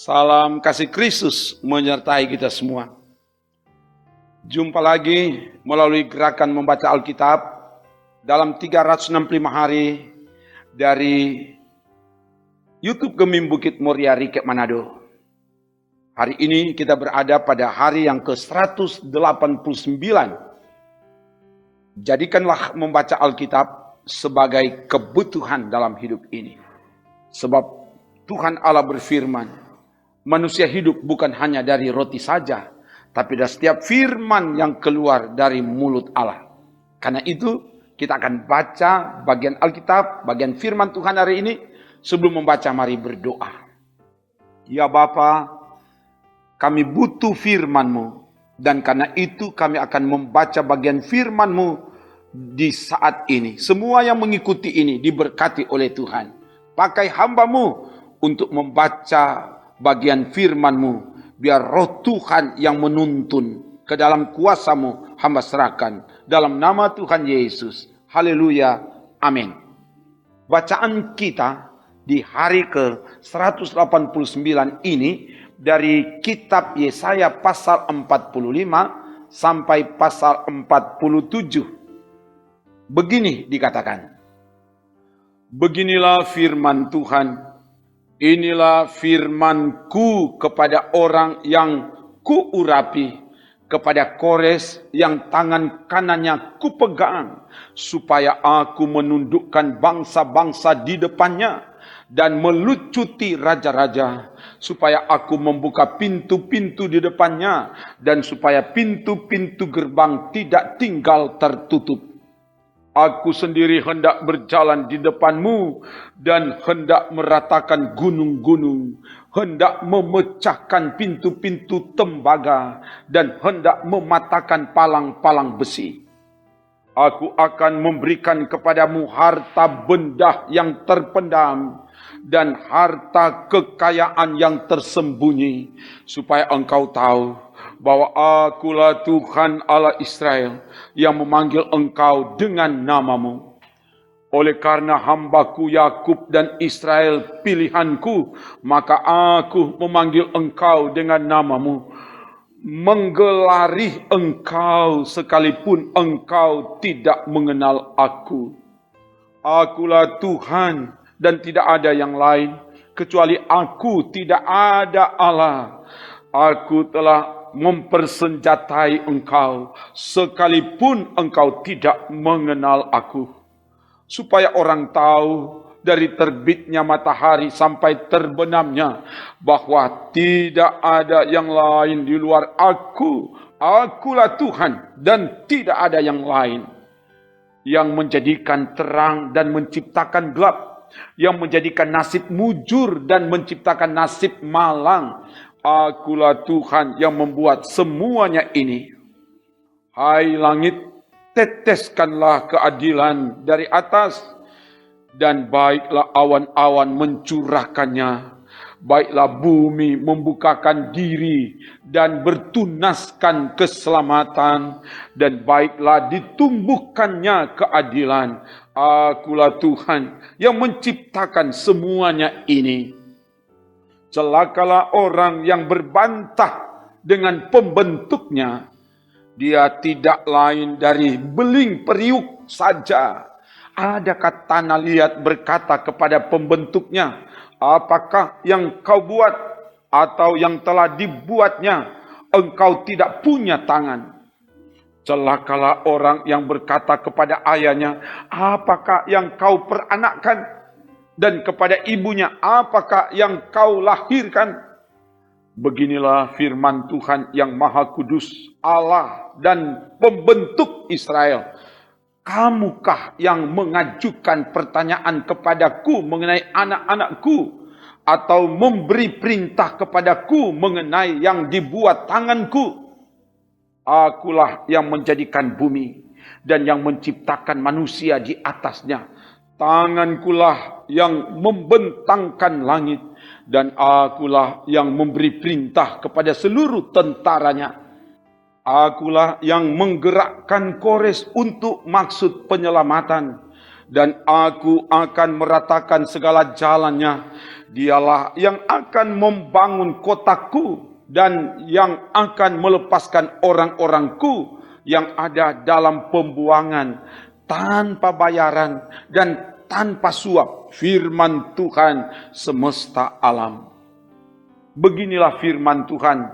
Salam kasih Kristus menyertai kita semua. Jumpa lagi melalui gerakan membaca Alkitab dalam 365 hari dari YouTube Gemim Bukit Muria Rikek Manado. Hari ini kita berada pada hari yang ke-189. Jadikanlah membaca Alkitab sebagai kebutuhan dalam hidup ini. Sebab Tuhan Allah berfirman, manusia hidup bukan hanya dari roti saja, tapi dari setiap firman yang keluar dari mulut Allah. Karena itu, kita akan baca bagian Alkitab, bagian firman Tuhan hari ini. Sebelum membaca, mari berdoa. Ya Bapa, kami butuh firman-Mu. Dan karena itu kami akan membaca bagian firman-Mu di saat ini. Semua yang mengikuti ini diberkati oleh Tuhan. Pakai hamba-Mu untuk membaca bagian firman-Mu, biar roh Tuhan yang menuntun ke dalam kuasa-Mu hamba serahkan. Dalam nama Tuhan Yesus. Haleluya. Amin. Bacaan kita di hari ke-189 ini dari kitab Yesaya pasal 45 sampai pasal 47. Begini dikatakan. Beginilah firman Tuhan. Inilah firman-Ku kepada orang yang Kuurapi, kepada Kores yang tangan kanannya Kupegang, supaya aku menundukkan bangsa-bangsa di depannya dan melucuti raja-raja, supaya aku membuka pintu-pintu di depannya dan supaya pintu-pintu gerbang tidak tinggal tertutup. Aku sendiri hendak berjalan di depanmu dan hendak meratakan gunung-gunung, hendak memecahkan pintu-pintu tembaga dan hendak mematahkan palang-palang besi. Aku akan memberikan kepadamu harta benda yang terpendam dan harta kekayaan yang tersembunyi, supaya engkau tahu bahwa akulah Tuhan Allah Israel yang memanggil engkau dengan namamu. Oleh karena hamba-Ku Yakub dan Israel pilihan-Ku, maka aku memanggil engkau dengan namamu, menggelari engkau sekalipun engkau tidak mengenal aku. Akulah Tuhan dan tidak ada yang lain, kecuali aku tidak ada Allah. Aku telah mempersenjatai engkau sekalipun engkau tidak mengenal aku, supaya orang tahu dari terbitnya matahari sampai terbenamnya bahwa tidak ada yang lain di luar aku. Akulah Tuhan dan tidak ada yang lain, yang menjadikan terang dan menciptakan gelap, yang menjadikan nasib mujur dan menciptakan nasib malang. Akulah Tuhan yang membuat semuanya ini. Hai langit, teteskanlah keadilan dari atas, dan baiklah awan-awan mencurahkannya. Baiklah bumi membukakan diri dan bertunaskan keselamatan, dan baiklah ditumbuhkannya keadilan. Akulah Tuhan yang menciptakan semuanya ini. Celakalah orang yang berbantah dengan pembentuknya. Dia tidak lain dari beling periuk saja. Adakah tanah liat berkata kepada pembentuknya, apakah yang kau buat atau yang telah dibuatnya? Engkau tidak punya tangan. Celakalah orang yang berkata kepada ayahnya, apakah yang kau peranakkan? Dan kepada ibunya, apakah yang kau lahirkan? Beginilah firman Tuhan yang Maha Kudus, Allah dan pembentuk Israel. Kamukah yang mengajukan pertanyaan kepadaku mengenai anak-anakku, atau memberi perintah kepadaku mengenai yang dibuat tanganku? Akulah yang menjadikan bumi dan yang menciptakan manusia di atasnya. Tangankulah yang membentangkan langit, dan akulah yang memberi perintah kepada seluruh tentaranya. Akulah yang menggerakkan Kores untuk maksud penyelamatan, dan aku akan meratakan segala jalannya. Dialah yang akan membangun kotaku dan yang akan melepaskan orang-orangku yang ada dalam pembuangan tanpa bayaran dan tanpa suap, firman Tuhan semesta alam. Beginilah firman Tuhan,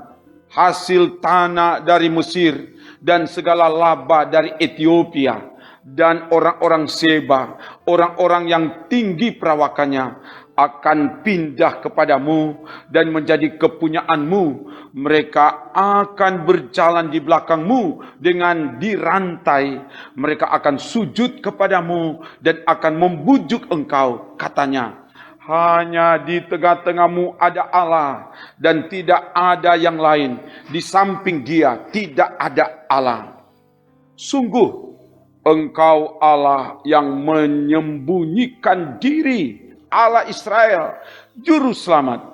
hasil tanah dari Mesir dan segala laba dari Ethiopia dan orang-orang Seba, orang-orang yang tinggi perawakannya, akan pindah kepadamu dan menjadi kepunyaanmu. Mereka akan berjalan di belakangmu dengan dirantai. Mereka akan sujud kepadamu dan akan membujuk engkau. Katanya, hanya di tengah-tengahmu ada Allah dan tidak ada yang lain. Di samping Dia tidak ada Allah. Sungguh engkau Allah yang menyembunyikan diri, Allah Israel, juru selamat.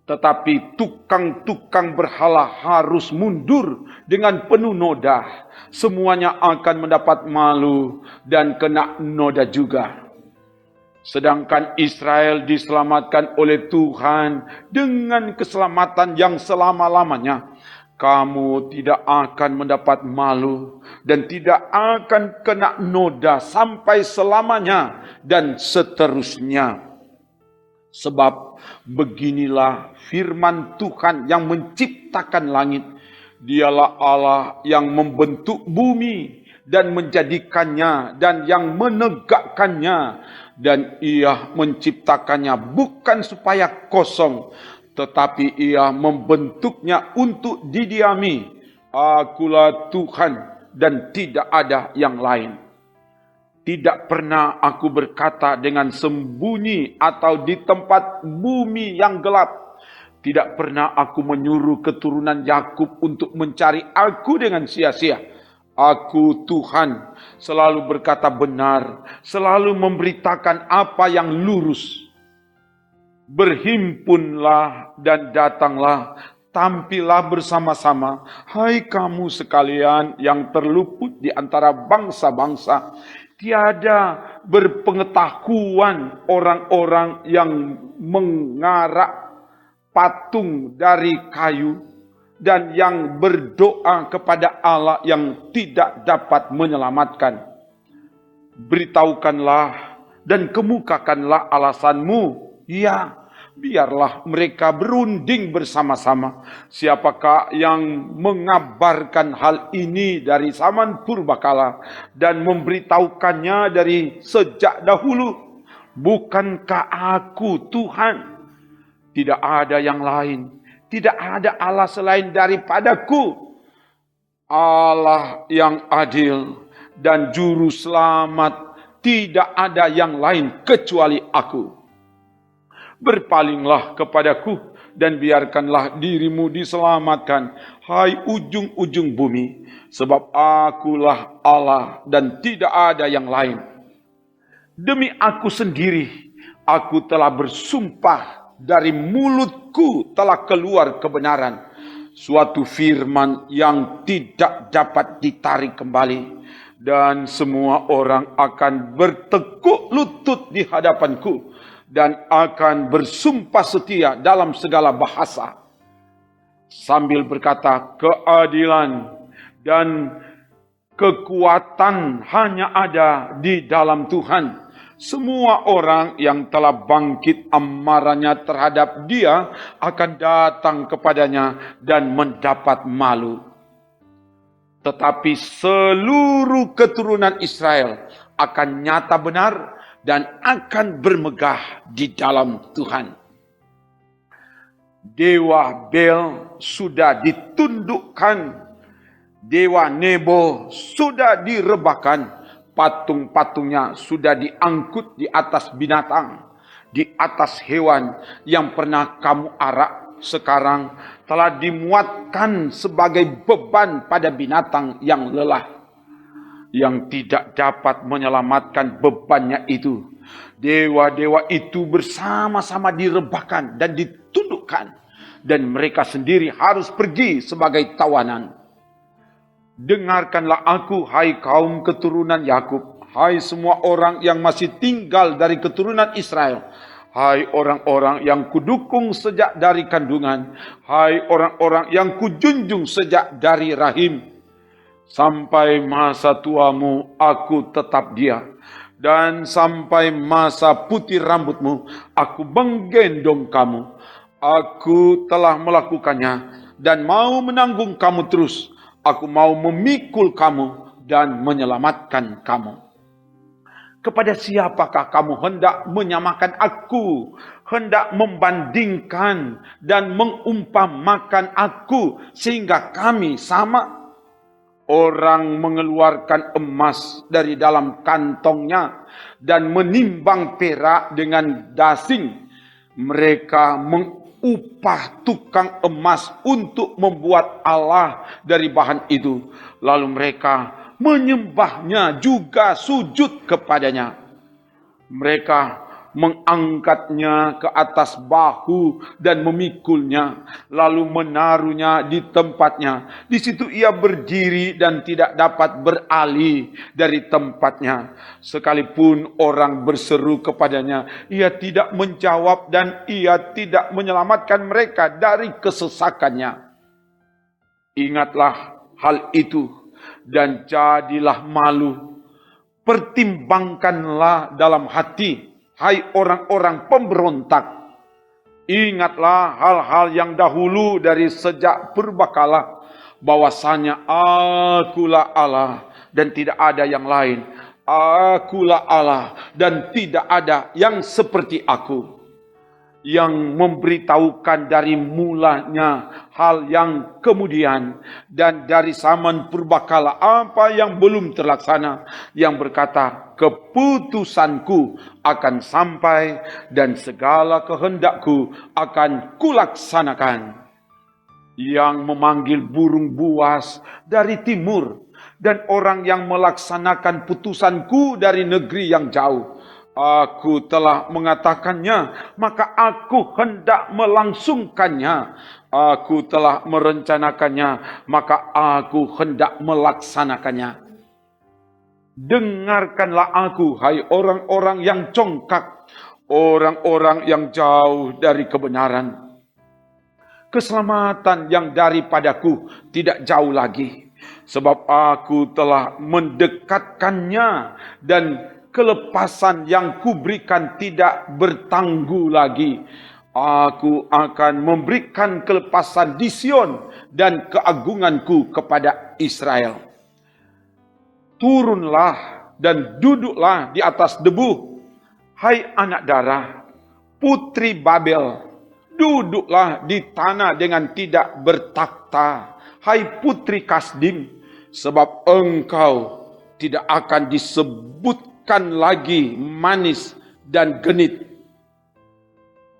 Tetapi tukang-tukang berhala harus mundur dengan penuh noda. Semuanya akan mendapat malu dan kena noda juga. Sedangkan Israel diselamatkan oleh Tuhan dengan keselamatan yang selama-lamanya. Kamu tidak akan mendapat malu dan tidak akan kena noda sampai selamanya dan seterusnya. Sebab beginilah firman Tuhan yang menciptakan langit. Dialah Allah yang membentuk bumi dan menjadikannya dan yang menegakkannya. Dan Ia menciptakannya bukan supaya kosong, tetapi Ia membentuknya untuk didiami. Akulah Tuhan dan tidak ada yang lain. Tidak pernah aku berkata dengan sembunyi atau di tempat bumi yang gelap. Tidak pernah aku menyuruh keturunan Yakub untuk mencari aku dengan sia-sia. Aku Tuhan selalu berkata benar, selalu memberitakan apa yang lurus. Berhimpunlah dan datanglah, tampillah bersama-sama, hai kamu sekalian yang terluput di antara bangsa-bangsa. Tiada berpengetahuan orang-orang yang mengarak patung dari kayu dan yang berdoa kepada Allah yang tidak dapat menyelamatkan. Beritahukanlah dan kemukakanlah alasanmu. Ya, biarlah mereka berunding bersama-sama. Siapakah yang mengabarkan hal ini dari zaman purbakala dan memberitahukannya dari sejak dahulu? Bukankah aku Tuhan? Tidak ada yang lain. Tidak ada Allah selain daripadaku. Allah yang adil dan juru selamat. Tidak ada yang lain kecuali aku. Berpalinglah kepadaku dan biarkanlah dirimu diselamatkan, hai ujung-ujung bumi. Sebab akulah Allah dan tidak ada yang lain. Demi aku sendiri, aku telah bersumpah. Dari mulutku telah keluar kebenaran, suatu firman yang tidak dapat ditarik kembali. Dan semua orang akan bertekuk lutut di hadapanku dan akan bersumpah setia dalam segala bahasa. Sambil berkata, keadilan dan kekuatan hanya ada di dalam Tuhan. Semua orang yang telah bangkit amarahnya terhadap Dia akan datang kepadanya dan mendapat malu. Tetapi seluruh keturunan Israel akan nyata benar dan akan bermegah di dalam Tuhan. Dewa Bel sudah ditundukkan, Dewa Nebo sudah direbahkan. Patung-patungnya sudah diangkut di atas binatang, di atas hewan yang pernah kamu arak. Sekarang telah dimuatkan sebagai beban pada binatang yang lelah, yang tidak dapat menyelamatkan bebannya itu. Dewa-dewa itu bersama-sama direbahkan dan ditundukkan, dan mereka sendiri harus pergi sebagai tawanan. Dengarkanlah aku, hai kaum keturunan Yakub, hai semua orang yang masih tinggal dari keturunan Israel, hai orang-orang yang kudukung sejak dari kandungan, hai orang-orang yang kujunjung sejak dari rahim. Sampai masa tuamu aku tetap dia, dan sampai masa putih rambutmu aku menggendong kamu. Aku telah melakukannya dan mau menanggung kamu terus. Aku mau memikul kamu dan menyelamatkan kamu. Kepada siapakah kamu hendak menyamakan aku, hendak membandingkan dan mengumpamakan aku sehingga kami sama? Orang mengeluarkan emas dari dalam kantongnya dan menimbang perak dengan dasing. Mereka upah tukang emas untuk membuat Allah dari bahan itu. Lalu mereka menyembahnya juga sujud kepadanya. Mereka mengangkatnya ke atas bahu dan memikulnya, lalu menaruhnya di tempatnya. Di situ ia berdiri dan tidak dapat beralih dari tempatnya. Sekalipun orang berseru kepadanya, ia tidak menjawab dan ia tidak menyelamatkan mereka dari kesesakannya. Ingatlah hal itu dan jadilah malu. Pertimbangkanlah dalam hati, hai orang-orang pemberontak. Ingatlah hal-hal yang dahulu dari sejak purbakala, bahwasanya akulah Allah dan tidak ada yang lain. Akulah Allah dan tidak ada yang seperti aku, yang memberitahukan dari mulanya hal yang kemudian dan dari zaman purbakala apa yang belum terlaksana, yang berkata keputusanku akan sampai dan segala kehendakku akan kulaksanakan, yang memanggil burung buas dari timur dan orang yang melaksanakan putusanku dari negeri yang jauh. Aku telah mengatakannya, maka aku hendak melangsungkannya. Aku telah merencanakannya, maka aku hendak melaksanakannya. Dengarkanlah aku, hai orang-orang yang congkak, orang-orang yang jauh dari kebenaran. Keselamatan yang daripadaku tidak jauh lagi, sebab aku telah mendekatkannya dan kelepasan yang kuberikan tidak bertangguh lagi. Aku akan memberikan kelepasan di Sion dan keagunganku kepada Israel. Turunlah dan duduklah di atas debu, hai anak darah, putri Babel. Duduklah di tanah dengan tidak bertakhta, hai putri Kasdim, sebab engkau tidak akan disebut lagi manis dan genit.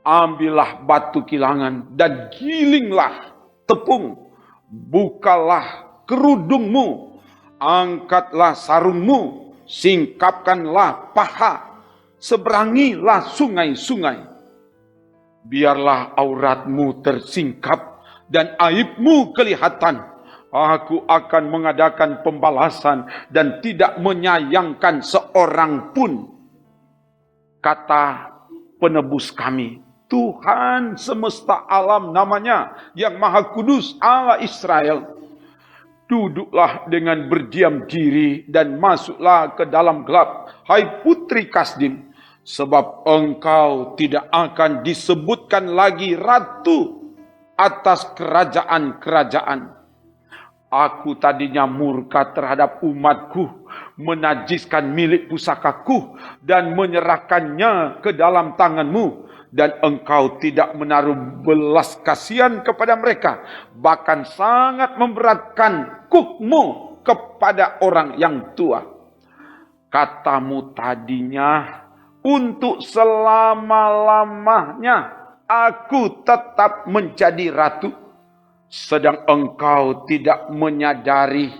Ambillah batu kilangan dan gilinglah tepung. Bukalah kerudungmu, angkatlah sarungmu, singkapkanlah paha, seberangilah sungai-sungai. Biarlah auratmu tersingkap dan aibmu kelihatan. Aku akan mengadakan pembalasan dan tidak menyayangkan seorang pun. Kata penebus kami, Tuhan semesta alam namanya, yang maha kudus Allah Israel. Duduklah dengan berdiam diri dan masuklah ke dalam gelap, hai putri Kasdim, sebab engkau tidak akan disebutkan lagi ratu atas kerajaan-kerajaan. Aku tadinya murka terhadap umatku, menajiskan milik pusakaku dan menyerahkannya ke dalam tanganmu, dan engkau tidak menaruh belas kasihan kepada mereka, bahkan sangat memberatkan kukmu kepada orang yang tua. Katamu tadinya, untuk selama-lamanya aku tetap menjadi ratu. Sedang engkau tidak menyadari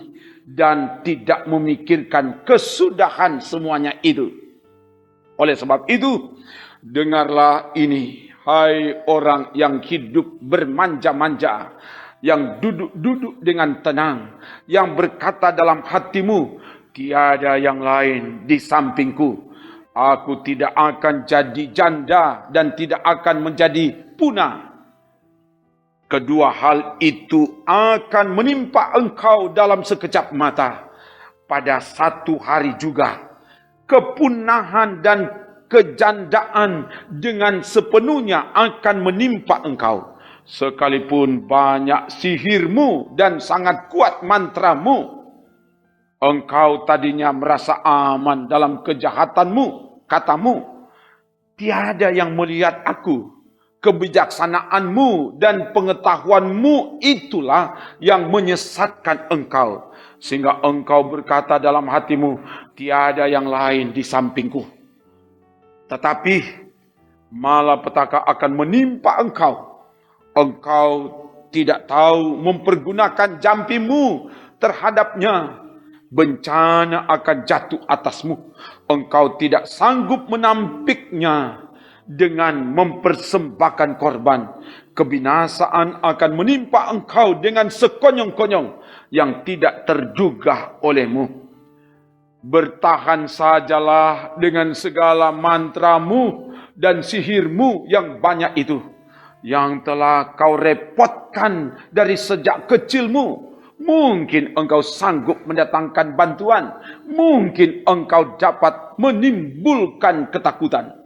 dan tidak memikirkan kesudahan semuanya itu. Oleh sebab itu, dengarlah ini, hai orang yang hidup bermanja-manja yang duduk-duduk dengan tenang, yang berkata dalam hatimu, tiada yang lain di sampingku. Aku tidak akan jadi janda dan tidak akan menjadi punah. Kedua hal itu akan menimpa engkau dalam sekejap mata. Pada satu hari juga, kepunahan dan kejandaan dengan sepenuhnya akan menimpa engkau. Sekalipun banyak sihirmu dan sangat kuat mantramu, engkau tadinya merasa aman dalam kejahatanmu, katamu, tiada yang melihat aku. Kebijaksanaanmu dan pengetahuanmu itulah yang menyesatkan engkau. Sehingga engkau berkata dalam hatimu, tiada yang lain di sampingku. Tetapi malapetaka akan menimpa engkau. Engkau tidak tahu mempergunakan jampimu terhadapnya. Bencana akan jatuh atasmu. Engkau tidak sanggup menampiknya dengan mempersembahkan korban. Kebinasaan akan menimpa engkau dengan sekonyong-konyong yang tidak terduga olehmu. Bertahan sajalah dengan segala mantramu dan sihirmu yang banyak itu, yang telah kau repotkan dari sejak kecilmu. Mungkin engkau sanggup mendatangkan bantuan. Mungkin engkau dapat menimbulkan ketakutan.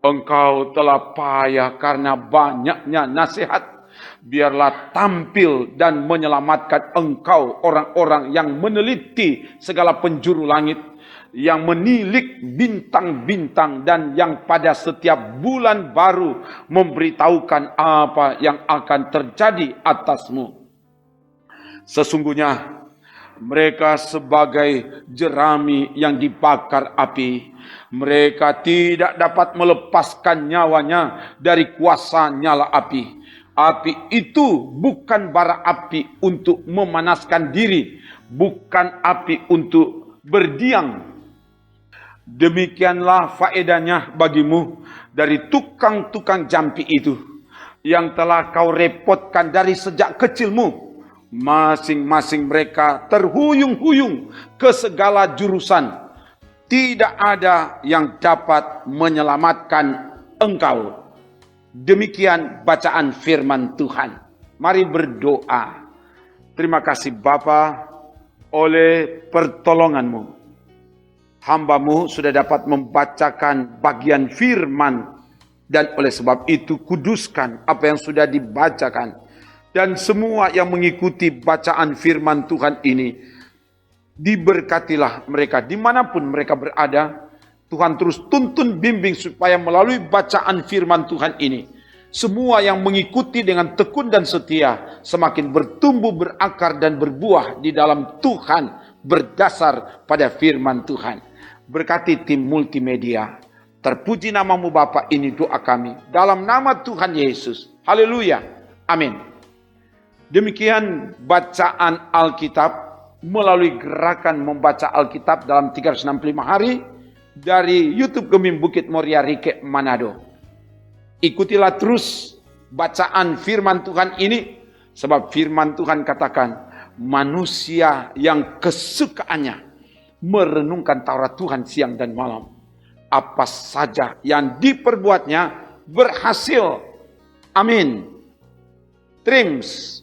Engkau telah payah karena banyaknya nasihat. Biarlah tampil dan menyelamatkan engkau orang-orang yang meneliti segala penjuru langit, yang menilik bintang-bintang dan yang pada setiap bulan baru memberitahukan apa yang akan terjadi atasmu. Sesungguhnya mereka sebagai jerami yang dibakar api. Mereka tidak dapat melepaskan nyawanya dari kuasa nyala api. Api itu bukan bara api untuk memanaskan diri, bukan api untuk berdiam. Demikianlah faedahnya bagimu dari tukang-tukang jampi itu, yang telah kau repotkan dari sejak kecilmu. Masing-masing mereka terhuyung-huyung ke segala jurusan. Tidak ada yang dapat menyelamatkan engkau. Demikian bacaan firman Tuhan. Mari berdoa. Terima kasih Bapa, oleh pertolonganmu. Hamba-Mu sudah dapat membacakan bagian firman. Dan oleh sebab itu kuduskan apa yang sudah dibacakan. Dan semua yang mengikuti bacaan firman Tuhan ini, diberkatilah mereka dimanapun mereka berada. Tuhan terus tuntun bimbing supaya melalui bacaan firman Tuhan ini, semua yang mengikuti dengan tekun dan setia semakin bertumbuh, berakar dan berbuah di dalam Tuhan berdasar pada firman Tuhan. Berkati tim multimedia. Terpuji namamu Bapa, ini doa kami. Dalam nama Tuhan Yesus. Haleluya. Amin. Demikian bacaan Alkitab melalui gerakan membaca Alkitab dalam 365 hari dari YouTube Gemim Bukit Moria Rike Manado. Ikutilah terus bacaan firman Tuhan ini, sebab firman Tuhan katakan manusia yang kesukaannya merenungkan Taurat Tuhan siang dan malam, apa saja yang diperbuatnya berhasil. Amin. Trims.